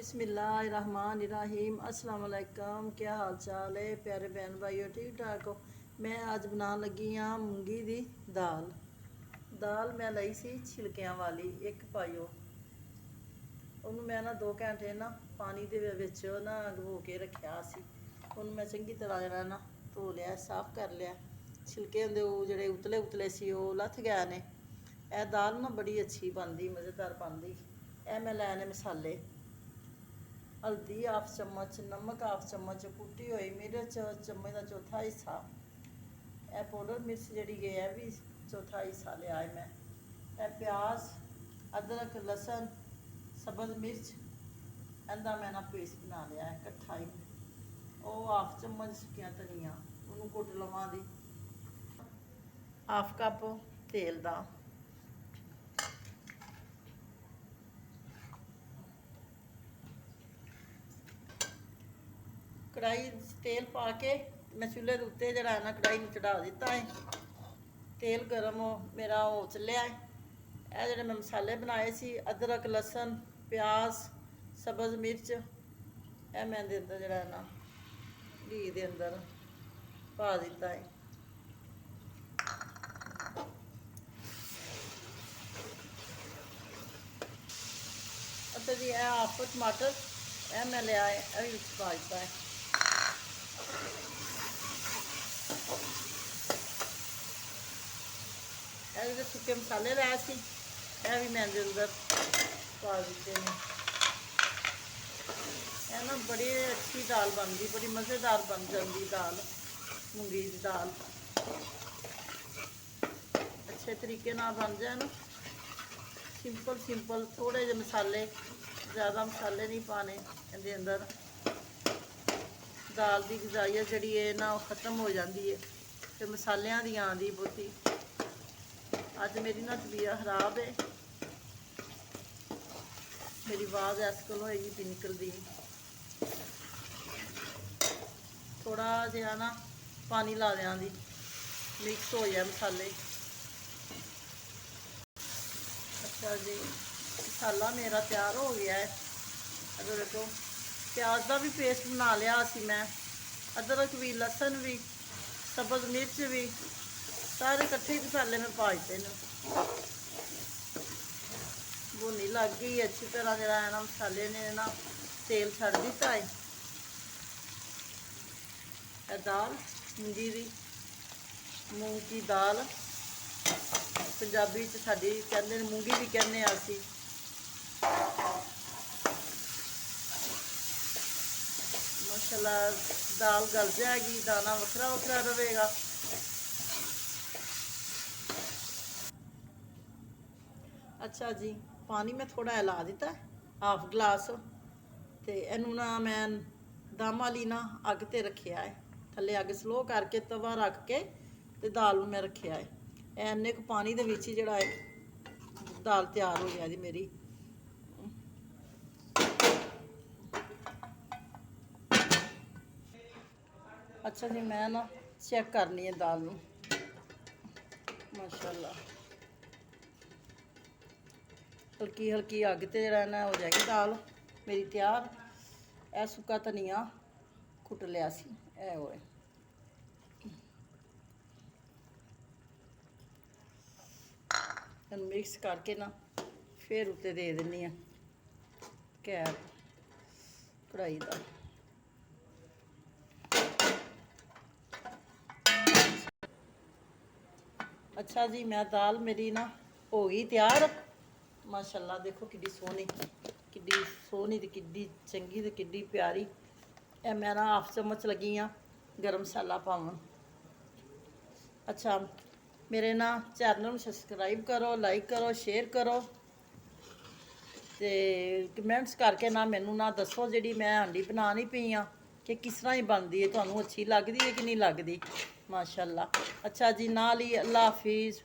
बिस्मिल्लाहिर्रहमानिर्रहीम अस्सलाम वालेकुम। क्या हाल चाल है प्यारे बहन भाईओ, ठीक ठाक हो। मैं आज बनाने लगी हाँ मूंगी दी दाल। दाल मैं ਲਈ ਸੀ ਛਿਲਕਿਆਂ ਵਾਲੀ ਇੱਕ ਪਾਈਓ। ਉਹਨੂੰ ਮੈਂ ਨਾ 2 ਘੰਟੇ ਨਾ ਪਾਣੀ ਦੇ ਵਿੱਚ ਨਾ ਡੁਬੋ ਕੇ ਰੱਖਿਆ ਸੀ। ਉਹਨੂੰ ਮੈਂ ਚੰਗੀ ਤਰ੍ਹਾਂ ਜਿਹੜਾ ਨਾ ਧੋ ਲਿਆ, ਸਾਫ਼ ਕਰ ਲਿਆ। ਛਿਲਕੇ ਹੁੰਦੇ ਉਹ ਜਿਹੜੇ ਉਤਲੇ ਉਤਲੇ ਸੀ ਉਹ ਲੱਥ ਗਏ ਨੇ। ਇਹ ਦਾਲ ਨਾ ਬੜੀ ਅੱਛੀ ਬਣਦੀ, ਮਜ਼ੇਦਾਰ ਬਣਦੀ। ਇਹ ਮੈਂ ਲੈਣੇ ਮਸਾਲੇ, हल्दी हाफ चम्मच, नमक हाफ चम्मच, कुटी हुई मिर्च चम्मच का चौथा हिस्सा, यह पाउडर मिर्च जी है भी चौथा हिस्सा लिया है मैं। यह प्याज, अदरक, लसन, सब्ज़ मिर्च, इनका मैं ना पेस्ट बना लिया है इकट्ठा ही। और हाफ चम्मच सुखिया धनिया, उन्होंने कुट लवां दी। हाफ कप तेल का, कढ़ाई तेल पा के मैं चूल्हे के उत्ते जरा ना कढ़ाई में चढ़ा दिता है। तेल गर्म हो मेरा हो चलिया है। यह जोड़े मैं मसाले बनाए सी, अदरक, लसन, प्याज, सब्ज़ मिर्च, यह मैं अंदर जरा ना घी के अंदर पा दिता है। अच्छा जी, यह हाफ टमाटर यह मैं लिया है, यह भी पा दिता है। जो सुके मसाले लाए थे यह भी मैं अंदर पा दिते हैं। यह ना बड़ी अच्छी दाल बनती, बड़ी मज़ेदार बन जाती दाल, मूंगी की दाल अच्छे तरीके ना बन जाए ना। सिंपल थोड़े जे मसाले, ज़्यादा मसाले नहीं पाने इहदे अंदर। दाल की गजाइयत जी है ना ख़त्म हो जाती है, फिर मसालियां दी आंदी बहुती। अज मेरी ना तबीयत खराब है, मेरी आवाज़ इस कोल होएगी भी निकलती। थोड़ा जहा ना पानी ला दें दी, मिक्स हो जाए मसाले। अच्छा जी, मसाला मेरा तैयार हो गया है। अगर देखो प्याज का भी पेस्ट बना लिया सी मैं, अदरक भी, लसन भी, सब्ज़ मिर्च भी, सारे इकट्ठे मसाले में पा दिते हैं। भुनी लग गई अच्छी तरह, जरा है ना मसाले ने ना तेल छड़ दिता है। दाल मूंगी दी, मूंग की दाल पंजाबी च साडी कहंदे ने मूंगी भी कहने असी। माशाल्लाह दाल गल जाएगी, दाना वखरा वखरा रहेगा। अच्छा जी, पानी मैं थोड़ा हिला दिता है, हाफ गिलास। तो इनू ना मैं दम वाली ना अग ते रखिया है, थले अग स्लो करके तवा रख के ते दाल मैं रखिया है। इन्ने को पानी दे विच ही जिहड़ा है दाल तैयार हो गया जी मेरी। अच्छा जी, मैं ना चेक करनी है दाल नूं। माशाल्लाह हल्की हल्की अग ते जरा ना हो जाएगी दाल मेरी तैयार। यह सुक्का धनिया कुट लिया सी, ए होए मिक्स करके ना फिर उत्ते दे दिन्नी आ कैप कढ़ाई का। अच्छा जी, मैं दाल मेरी ना हो गई तैयार। माशाल्लाह देखो किड्डी सोहनी ते किड्डी चंगी ते किड्डी प्यारी। ए मैं ना हाफ चम्मच लगी हाँ गर्म मसाला पावन। अच्छा, मेरे ना चैनल में सब्सक्राइब करो, लाइक करो, शेयर करो ते कमेंट्स करके ना मैनू ना दसो जी मैं हांडी बनानी पई हाँ कि किस तरह ही बनती है, तुहानू अच्छी लगती है कि नहीं लगती। माशाल्लाह। अच्छा जी, नाल ही अल्लाह हाफिज़।